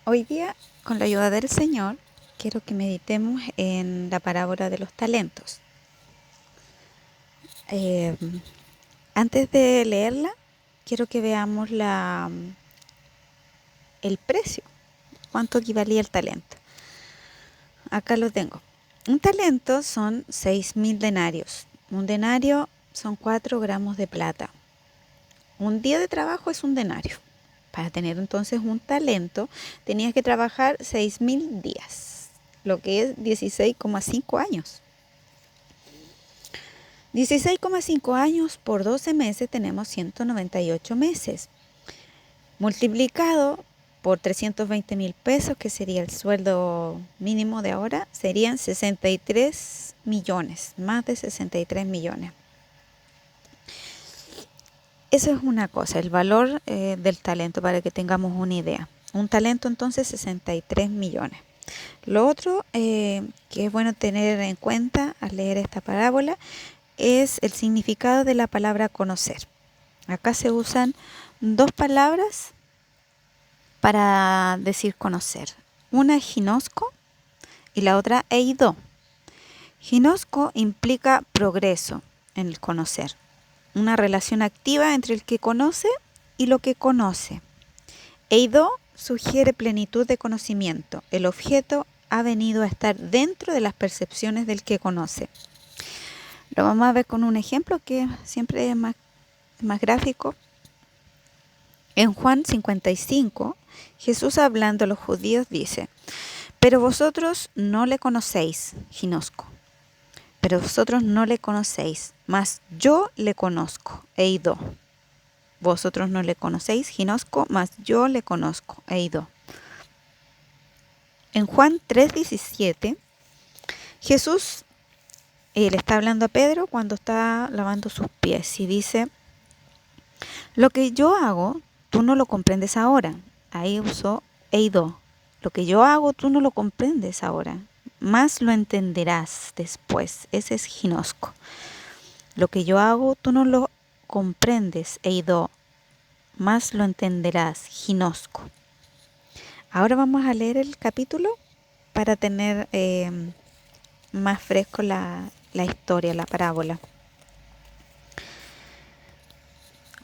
Hoy día, con la ayuda del Señor, quiero que meditemos en la parábola de los talentos. Eh, Antes de leerla, quiero que veamos el precio, cuánto equivalía el talento. Acá lo tengo. Un talento son 6.000 denarios. Un denario son 4 gramos de plata. Un día de trabajo es un denario. Para tener entonces un talento, tenías que trabajar 6.000 días, lo que es 16,5 años. 16,5 años por 12 meses tenemos 198 meses. Multiplicado por 320.000 pesos, que sería el sueldo mínimo de ahora, serían 63 millones, más de 63 millones. Eso es una cosa, el valor del talento, para que tengamos una idea. Un talento entonces 63 millones. Lo otro que es bueno tener en cuenta al leer esta parábola es el significado de la palabra conocer. Acá se usan dos palabras para decir conocer. Una es ginosco y la otra eido. Ginosco implica progreso en el conocer, una relación activa entre el que conoce y lo que conoce. Eido sugiere plenitud de conocimiento. El objeto ha venido a estar dentro de las percepciones del que conoce. Lo vamos a ver con un ejemplo que siempre es más gráfico. En Juan 55, Jesús, hablando a los judíos, dice: pero vosotros no le conocéis, ginosco. Pero vosotros no le conocéis, mas yo le conozco, eido. Vosotros no le conocéis, ginosco, mas yo le conozco, eido. En Juan 3:17, Jesús le está hablando a Pedro cuando está lavando sus pies y dice: lo que yo hago, tú no lo comprendes ahora. Ahí usó eido. Lo que yo hago, tú no lo comprendes ahora, más lo entenderás después. Ese es ginosco. Lo que yo hago, tú no lo comprendes, eido, más lo entenderás, ginosco. Ahora vamos a leer el capítulo para tener más fresco la historia, la parábola.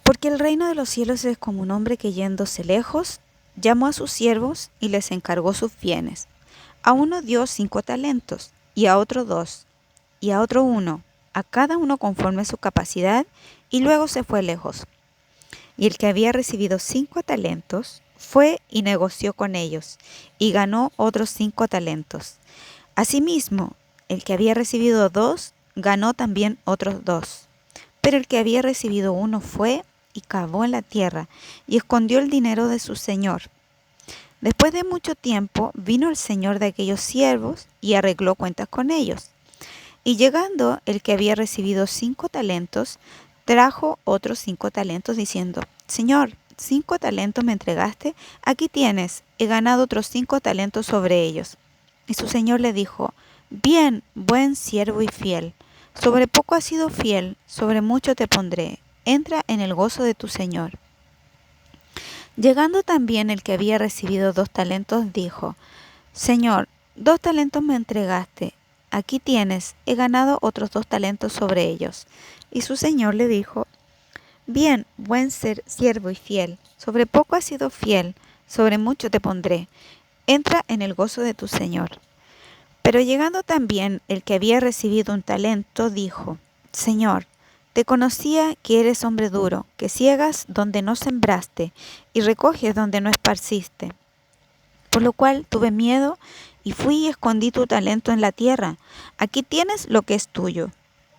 Porque el reino de los cielos es como un hombre que, yéndose lejos, llamó a sus siervos y les encargó sus bienes. A uno dio 5 talentos, y a otro 2, y a otro 1, a cada uno conforme su capacidad, y luego se fue lejos. Y el que había recibido 5 talentos fue y negoció con ellos, y ganó otros 5 talentos. Asimismo, el que había recibido 2 ganó también otros 2. Pero el que había recibido 1 fue y cavó en la tierra, y escondió el dinero de su señor. Después de mucho tiempo vino el señor de aquellos siervos y arregló cuentas con ellos. Y llegando el que había recibido 5 talentos, trajo otros 5 talentos, diciendo: Señor, 5 talentos me entregaste, aquí tienes, he ganado otros 5 talentos sobre ellos. Y su señor le dijo: bien, buen siervo y fiel, sobre poco has sido fiel, sobre mucho te pondré, entra en el gozo de tu señor. Llegando también el que había recibido 2 talentos, dijo: Señor, 2 talentos me entregaste, aquí tienes, he ganado otros 2 talentos sobre ellos. Y su señor le dijo: bien, buen siervo y fiel, sobre poco has sido fiel, sobre mucho te pondré, entra en el gozo de tu señor. Pero llegando también el que había recibido 1 talento, dijo: Señor, te conocía que eres hombre duro, que ciegas donde no sembraste y recoges donde no esparciste. Por lo cual tuve miedo y fui y escondí tu talento en la tierra. Aquí tienes lo que es tuyo.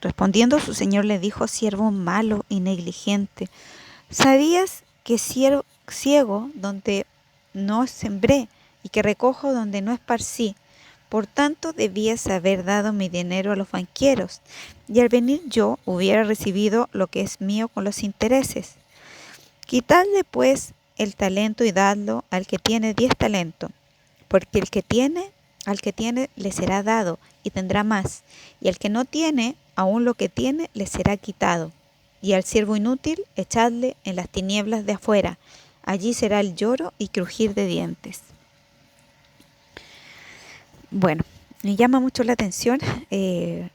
Respondiendo su señor le dijo: siervo malo y negligente, ¿sabías que ciego donde no sembré y que recojo donde no esparcí? Por tanto, debías haber dado mi dinero a los banqueros, y al venir yo hubiera recibido lo que es mío con los intereses. Quitadle pues el talento y dadlo al que tiene 10 talentos, porque al que tiene le será dado y tendrá más, y al que no tiene, aun lo que tiene le será quitado. Y al siervo inútil echadle en las tinieblas de afuera, allí será el lloro y crujir de dientes. Bueno, me llama mucho la atención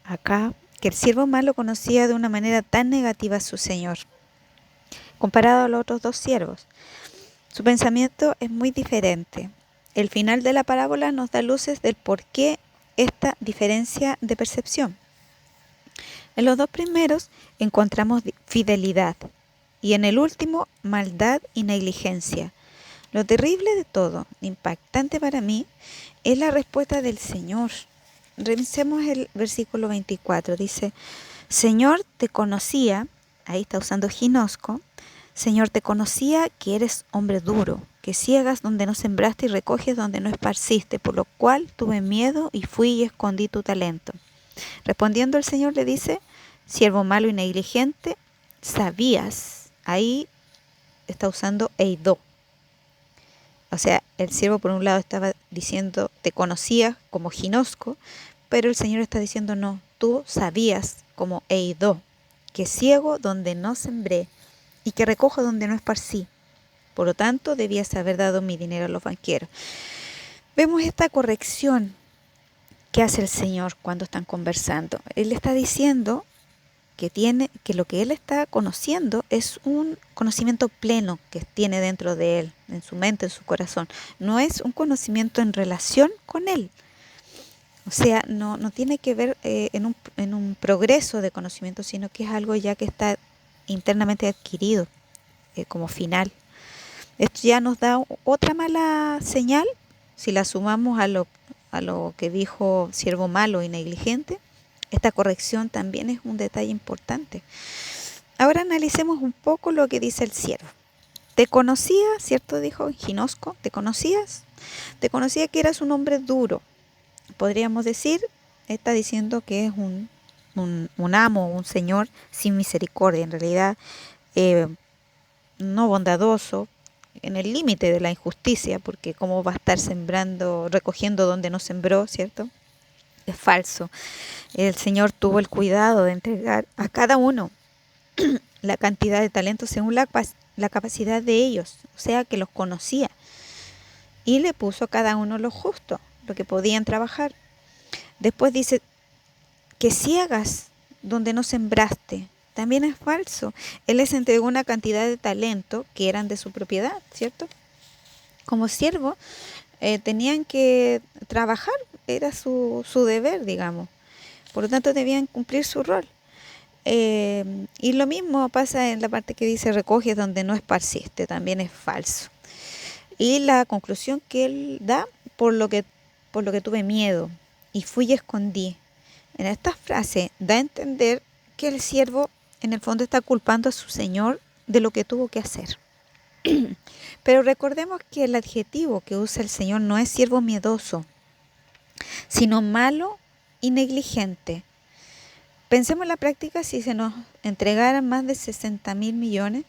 acá que el siervo malo conocía de una manera tan negativa a su señor, comparado a los otros dos siervos. Su pensamiento es muy diferente. El final de la parábola nos da luces del por qué esta diferencia de percepción. En los dos primeros encontramos fidelidad y en el último maldad y negligencia. Lo terrible de todo, impactante para mí, es la respuesta del Señor. Revisemos el versículo 24. Dice, Señor, te conocía, ahí está usando ginosco, Señor, te conocía que eres hombre duro, que ciegas donde no sembraste y recoges donde no esparciste, por lo cual tuve miedo y fui y escondí tu talento. Respondiendo el Señor le dice, siervo malo y negligente, sabías, ahí está usando eidó. O sea, el siervo por un lado estaba diciendo, te conocía como ginosco, pero el Señor está diciendo, no, tú sabías como eidó, que ciego donde no sembré y que recojo donde no esparcí. Por lo tanto, debías haber dado mi dinero a los banqueros. Vemos esta corrección que hace el Señor cuando están conversando. Él está diciendo que lo que él está conociendo es un conocimiento pleno que tiene dentro de él, en su mente, en su corazón. No es un conocimiento en relación con él. O sea, no tiene que ver en un progreso de conocimiento, sino que es algo ya que está internamente adquirido como final. Esto ya nos da otra mala señal si la sumamos a lo que dijo siervo malo y negligente. Esta corrección también es un detalle importante. Ahora analicemos un poco lo que dice el siervo. Te conocía, ¿cierto? Dijo ginosco, ¿te conocías? Te conocía que eras un hombre duro. Podríamos decir, está diciendo que es un amo, un señor sin misericordia. En realidad, no bondadoso, en el límite de la injusticia, porque cómo va a estar sembrando, recogiendo donde no sembró, ¿cierto? Es falso. El Señor tuvo el cuidado de entregar a cada uno la cantidad de talentos según la capacidad de ellos, o sea que los conocía, y le puso a cada uno lo justo, lo que podían trabajar. Después dice que ciegas donde no sembraste. También es falso. Él les entregó una cantidad de talento que eran de su propiedad, ¿cierto? Como siervo, tenían que trabajar, era su deber, digamos. Por lo tanto, debían cumplir su rol. Y lo mismo pasa en la parte que dice recoges donde no esparciste, también es falso. Y la conclusión que él da, por lo que tuve miedo y fui y escondí. En esta frase da a entender que el siervo en el fondo está culpando a su señor de lo que tuvo que hacer. Pero recordemos que el adjetivo que usa el Señor no es siervo miedoso, sino malo y negligente. Pensemos en la práctica si se nos entregaran más de 60.000 millones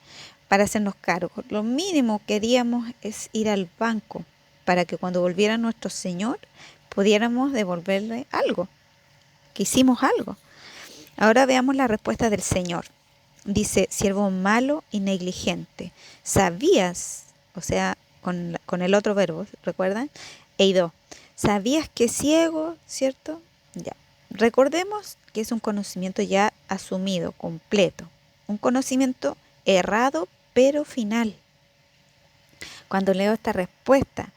para hacernos cargo. Lo mínimo que haríamos es ir al banco para que cuando volviera nuestro Señor pudiéramos devolverle algo, que hicimos algo. Ahora veamos la respuesta del Señor. Dice, siervo malo y negligente. ¿Sabías? O sea, con el otro verbo, ¿recuerdan? Eidó. ¿Sabías que ciego, cierto? Ya. Recordemos que es un conocimiento ya asumido, completo. Un conocimiento errado, pero final. Cuando leo esta respuesta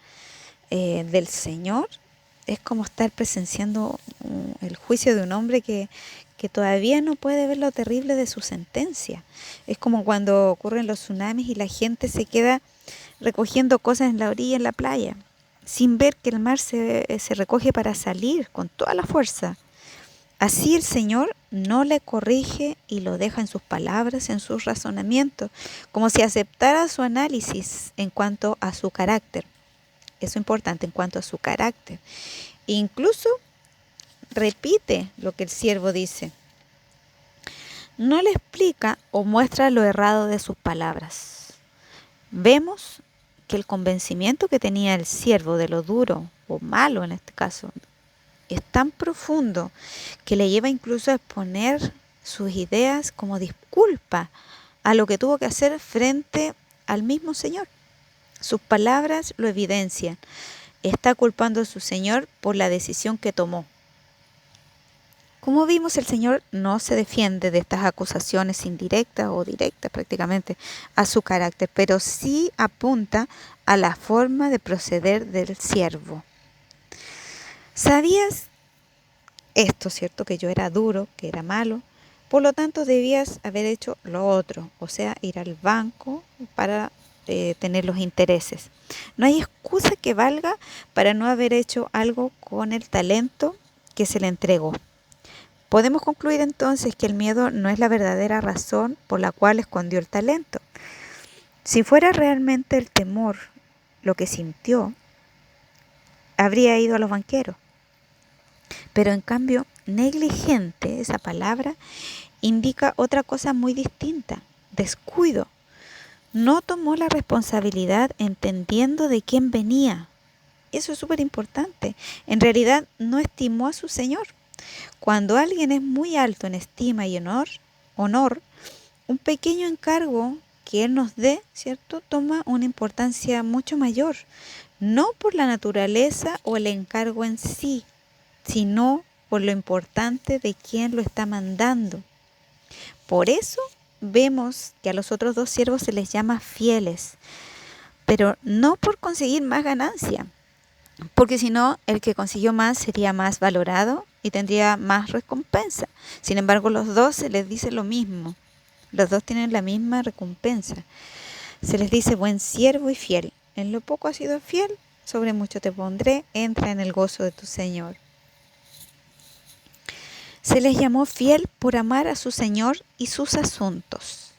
del Señor, es como estar presenciando el juicio de un hombre que todavía no puede ver lo terrible de su sentencia. Es como cuando ocurren los tsunamis y la gente se queda recogiendo cosas en la orilla, en la playa, sin ver que el mar se recoge para salir con toda la fuerza. Así el Señor no le corrige y lo deja en sus palabras, en sus razonamientos, como si aceptara su análisis en cuanto a su carácter. Eso es importante, en cuanto a su carácter. Incluso repite lo que el siervo dice. No le explica o muestra lo errado de sus palabras. Vemos que el convencimiento que tenía el siervo de lo duro o malo en este caso es tan profundo que le lleva incluso a exponer sus ideas como disculpa a lo que tuvo que hacer frente al mismo Señor. Sus palabras lo evidencian. está culpando a su señor por la decisión que tomó. Como vimos, el Señor no se defiende de estas acusaciones indirectas o directas prácticamente a su carácter, pero sí apunta a la forma de proceder del siervo. ¿Sabías esto, cierto? Que yo era duro, que era malo. Por lo tanto, debías haber hecho lo otro, o sea, ir al banco para tener los intereses. No hay excusa que valga para no haber hecho algo con el talento que se le entregó. Podemos concluir entonces que el miedo no es la verdadera razón por la cual escondió el talento. Si fuera realmente el temor lo que sintió, habría ido a los banqueros. Pero en cambio, negligente, esa palabra, indica otra cosa muy distinta: descuido. No tomó la responsabilidad entendiendo de quién venía. Eso es súper importante. En realidad no estimó a su Señor. Cuando alguien es muy alto en estima y honor, un pequeño encargo que Él nos dé, ¿cierto?, toma una importancia mucho mayor, no por la naturaleza o el encargo en sí, sino por lo importante de quién lo está mandando. Por eso vemos que a los otros dos siervos se les llama fieles, pero no por conseguir más ganancia, porque si no, el que consiguió más sería más valorado y tendría más recompensa. Sin embargo, los dos se les dice lo mismo. Los dos tienen la misma recompensa. Se les dice buen siervo y fiel. En lo poco has sido fiel, sobre mucho te pondré, entra en el gozo de tu Señor. Se les llamó fiel por amar a su Señor y sus asuntos,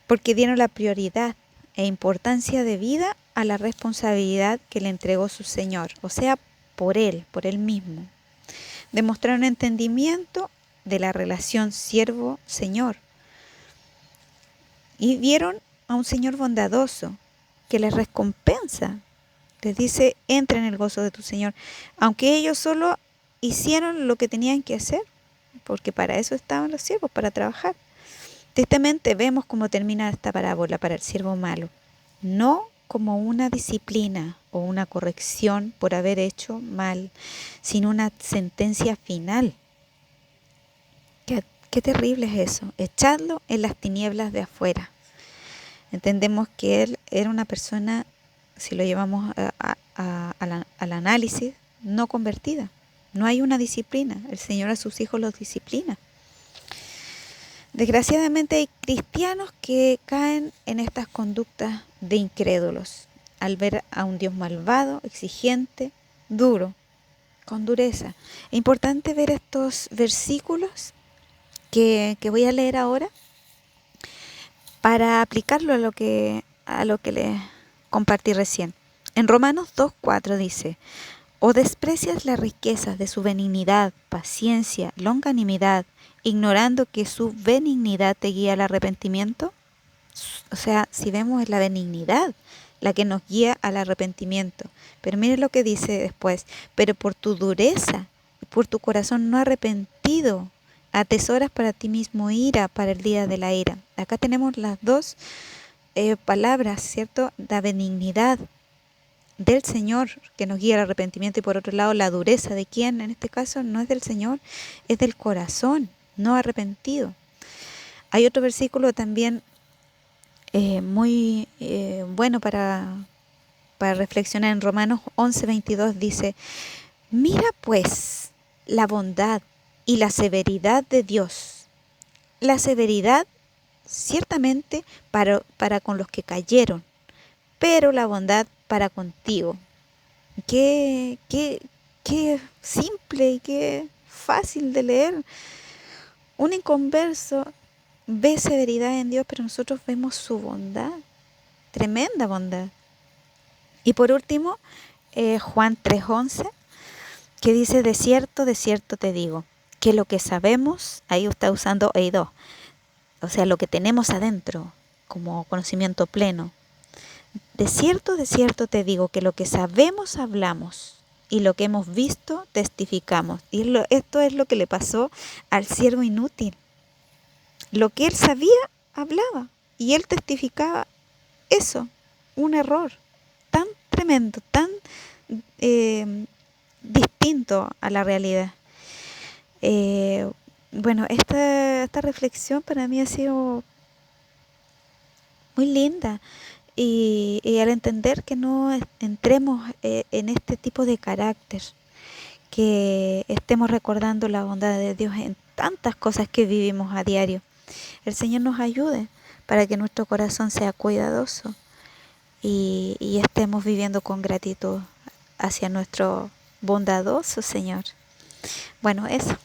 porque dieron la prioridad e importancia de vida a la responsabilidad que le entregó su Señor, o sea, por Él mismo. Demostraron entendimiento de la relación siervo-señor y vieron a un Señor bondadoso que les recompensa. Les dice, entra en el gozo de tu Señor, aunque ellos solo hicieron lo que tenían que hacer, porque para eso estaban los siervos, para trabajar. Tristemente vemos cómo termina esta parábola para el siervo malo, no como una disciplina o una corrección por haber hecho mal, sino una sentencia final. Qué terrible es eso, echadlo en las tinieblas de afuera. Entendemos que él era una persona, si lo llevamos al análisis, no convertida. No hay una disciplina, el Señor a sus hijos los disciplina. Desgraciadamente hay cristianos que caen en estas conductas de incrédulos al ver a un Dios malvado, exigente, duro, con dureza. Es importante ver estos versículos que voy a leer ahora para aplicarlo a lo que les compartí recién. En Romanos 2:4 dice: ¿o desprecias las riquezas de su benignidad, paciencia, longanimidad, ignorando que su benignidad te guía al arrepentimiento? O sea, si vemos, es la benignidad la que nos guía al arrepentimiento. Pero mire lo que dice después: pero por tu dureza y por tu corazón no arrepentido, atesoras para ti mismo ira para el día de la ira. Acá tenemos las dos palabras, ¿cierto? La benignidad del Señor que nos guía al arrepentimiento, y por otro lado la dureza de quien en este caso no es del Señor, es del corazón no arrepentido. Hay otro versículo también muy bueno para reflexionar en Romanos 11:22, dice: mira pues la bondad y la severidad de Dios. La severidad ciertamente para con los que cayeron, pero la bondad para contigo. Qué simple y qué fácil de leer. Un inconverso ve severidad en Dios, pero nosotros vemos su bondad, tremenda bondad. Y por último, Juan 3:11, que dice: de cierto te digo, que lo que sabemos, ahí está usando eido, o sea, lo que tenemos adentro como conocimiento pleno. De cierto te digo, que lo que sabemos hablamos, y lo que hemos visto testificamos. Y esto es lo que le pasó al siervo inútil. Lo que él sabía, hablaba, y él testificaba eso, un error tan tremendo, tan eh, distinto a la realidad. Eh, bueno, esta reflexión para mí ha sido muy linda y al entender que no entremos en este tipo de carácter, que estemos recordando la bondad de Dios en tantas cosas que vivimos a diario. El Señor nos ayude para que nuestro corazón sea cuidadoso y estemos viviendo con gratitud hacia nuestro bondadoso Señor. Bueno, eso.